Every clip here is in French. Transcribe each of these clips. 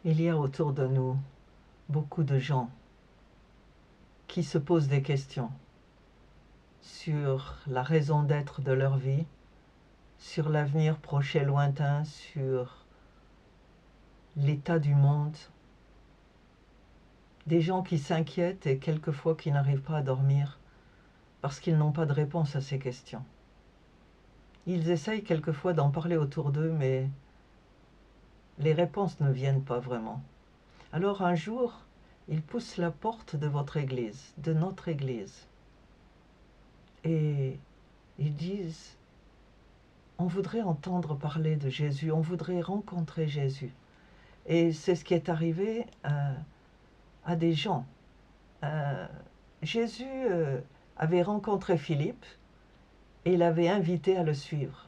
Il y a autour de nous beaucoup de gens qui se posent des questions sur la raison d'être de leur vie, sur l'avenir proche et lointain, sur l'état du monde. Des gens qui s'inquiètent et quelquefois qui n'arrivent pas à dormir parce qu'ils n'ont pas de réponse à ces questions. Ils essayent quelquefois d'en parler autour d'eux, mais les réponses ne viennent pas vraiment. Alors un jour, ils poussent la porte de votre église, de notre église, et ils disent: on voudrait entendre parler de Jésus, on voudrait rencontrer Jésus. Et c'est ce qui est arrivé à des gens. Jésus avait rencontré Philippe et l'avait invité à le suivre.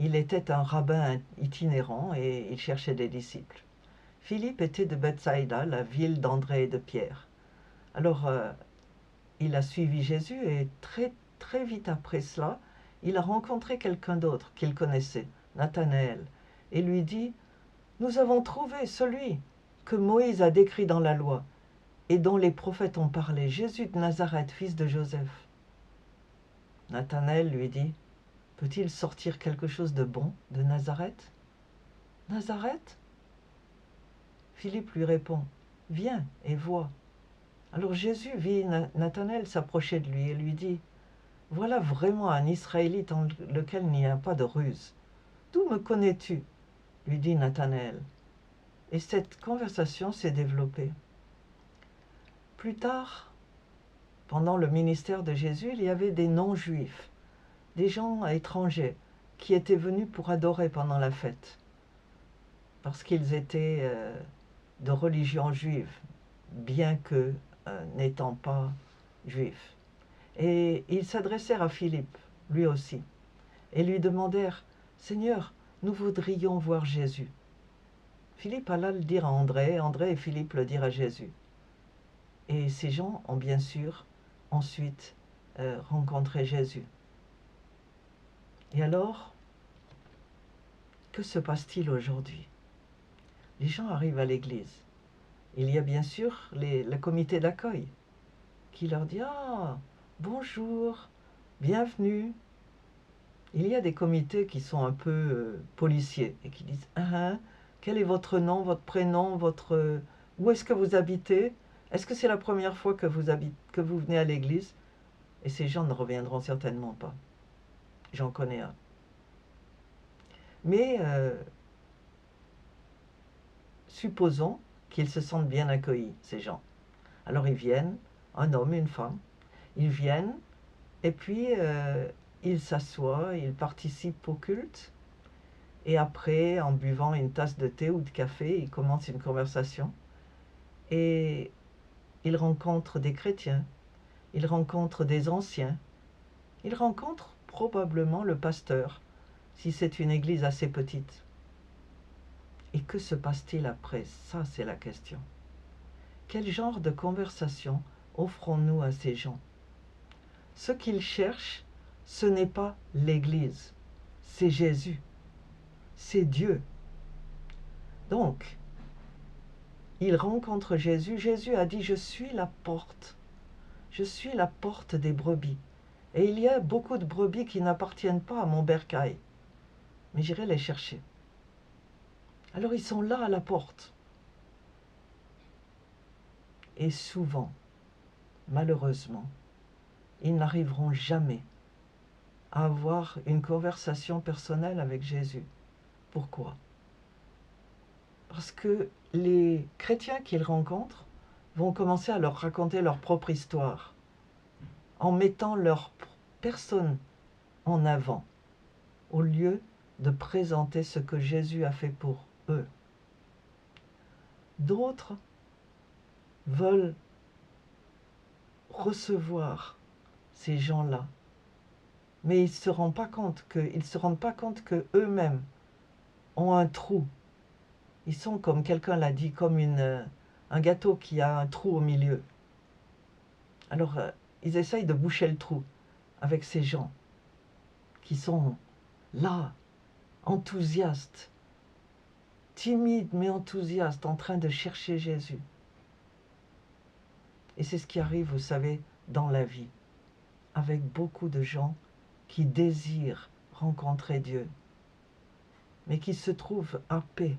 Il était un rabbin itinérant et il cherchait des disciples. Philippe était de Bethsaïda, la ville d'André et de Pierre. Alors, il a suivi Jésus et très vite après cela, il a rencontré quelqu'un d'autre qu'il connaissait, Nathanaël, et lui dit: nous avons trouvé celui que Moïse a décrit dans la loi et dont les prophètes ont parlé, Jésus de Nazareth, fils de Joseph. Nathanaël lui dit: peut-il sortir quelque chose de bon de Nazareth? Nazareth? Philippe lui répond: viens et vois. Alors Jésus vit Nathanaël s'approcher de lui et lui dit: voilà vraiment un Israélite en lequel il n'y a pas de ruse. D'où me connais-tu? Lui dit Nathanaël. Et cette conversation s'est développée. Plus tard, pendant le ministère de Jésus, il y avait des non-juifs, des gens étrangers qui étaient venus pour adorer pendant la fête, parce qu'ils étaient de religion juive, bien que n'étant pas juifs. Et ils s'adressèrent à Philippe, lui aussi, et lui demandèrent: Seigneur, nous voudrions voir Jésus. Philippe alla le dire à André, André et Philippe le dirent à Jésus. Et ces gens ont bien sûr ensuite rencontré Jésus. Et alors, que se passe-t-il aujourd'hui? Les gens arrivent à l'église. Il y a bien sûr le comité d'accueil qui leur dit: ah, bonjour, bienvenue. Il y a des comités qui sont un peu policiers et qui disent: quel est votre nom, votre prénom, où est-ce que vous habitez? Est-ce que c'est la première fois que vous venez à l'église? Et ces gens ne reviendront certainement pas. J'en connais un. Mais supposons qu'ils se sentent bien accueillis, ces gens. Alors ils viennent, un homme et une femme, ils viennent et puis ils s'assoient, ils participent au culte. Et après, en buvant une tasse de thé ou de café, ils commencent une conversation. Et ils rencontrent des chrétiens, ils rencontrent des anciens, ils rencontrent probablement le pasteur, si c'est une église assez petite. Et que se passe-t-il après? Ça, c'est la question. Quel genre de conversation offrons-nous à ces gens? Ce qu'ils cherchent, ce n'est pas l'Église, c'est Jésus, c'est Dieu. Donc, ils rencontrent Jésus. Jésus a dit: je suis la porte. Je suis la porte des brebis. Et il y a beaucoup de brebis qui n'appartiennent pas à mon bercail. Mais j'irai les chercher. Alors ils sont là à la porte. Et souvent, malheureusement, ils n'arriveront jamais à avoir une conversation personnelle avec Jésus. Pourquoi? Parce que les chrétiens qu'ils rencontrent vont commencer à leur raconter leur propre histoire, en mettant leur personne en avant, au lieu de présenter ce que Jésus a fait pour eux. D'autres veulent recevoir ces gens-là, mais ils ne se rendent pas compte que eux-mêmes ont un trou. Ils sont, comme quelqu'un l'a dit, comme un gâteau qui a un trou au milieu. Alors, ils essayent de boucher le trou avec ces gens qui sont là, enthousiastes, timide mais enthousiaste, en train de chercher Jésus. Et c'est ce qui arrive, vous savez, dans la vie, avec beaucoup de gens qui désirent rencontrer Dieu, mais qui se trouvent happés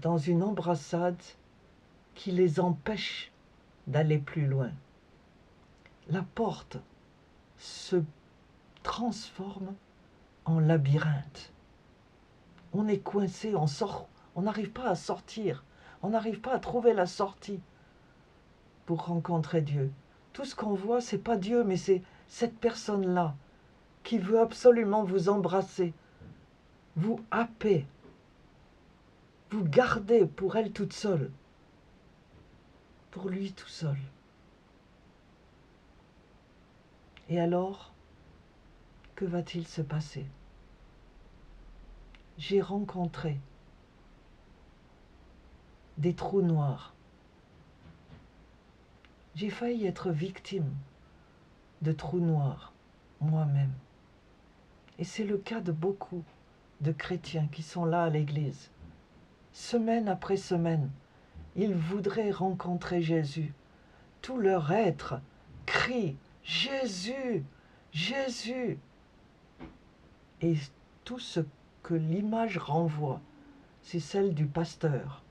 dans une embrassade qui les empêche d'aller plus loin. La porte se transforme en labyrinthe. On est coincé, on sort, on n'arrive pas à sortir, on n'arrive pas à trouver la sortie pour rencontrer Dieu. Tout ce qu'on voit, c'est pas Dieu, mais c'est cette personne-là qui veut absolument vous embrasser, vous happer, vous garder pour elle toute seule, pour lui tout seul. Et alors, que va-t-il se passer? J'ai rencontré des trous noirs. J'ai failli être victime de trous noirs moi-même. Et c'est le cas de beaucoup de chrétiens qui sont là à l'église. Semaine après semaine, ils voudraient rencontrer Jésus. Tout leur être crie « Jésus, Jésus !» Et tout ce que l'image renvoie, c'est celle du pasteur,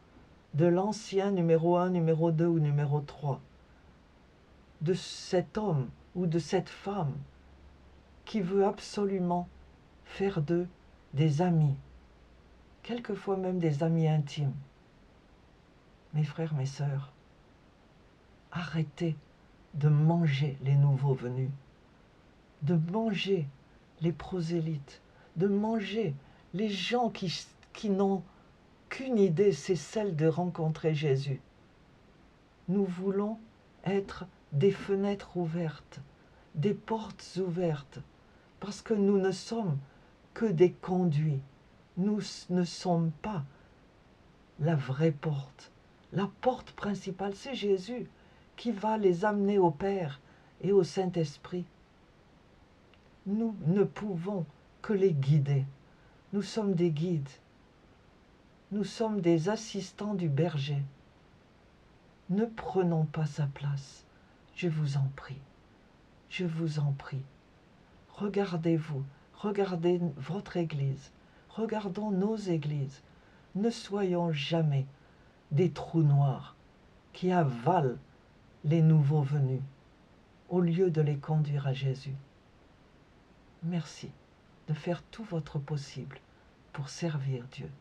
de l'ancien numéro 1, numéro 2 ou numéro 3, de cet homme ou de cette femme qui veut absolument faire d'eux des amis, quelquefois même des amis intimes. Mes frères, mes sœurs, arrêtez de manger les nouveaux venus, de manger les prosélytes, de manger les gens qui n'ont qu'une idée, c'est celle de rencontrer Jésus. Nous voulons être des fenêtres ouvertes, des portes ouvertes, parce que nous ne sommes que des conduits. Nous ne sommes pas la vraie porte. La porte principale, c'est Jésus qui va les amener au Père et au Saint-Esprit. Nous ne pouvons que les guider. Nous sommes des guides. Nous sommes des assistants du berger. Ne prenons pas sa place. Je vous en prie. Je vous en prie. Regardez-vous. Regardez votre Église. Regardons nos églises. Ne soyons jamais des trous noirs qui avalent les nouveaux venus au lieu de les conduire à Jésus. Merci de faire tout votre possible pour servir Dieu.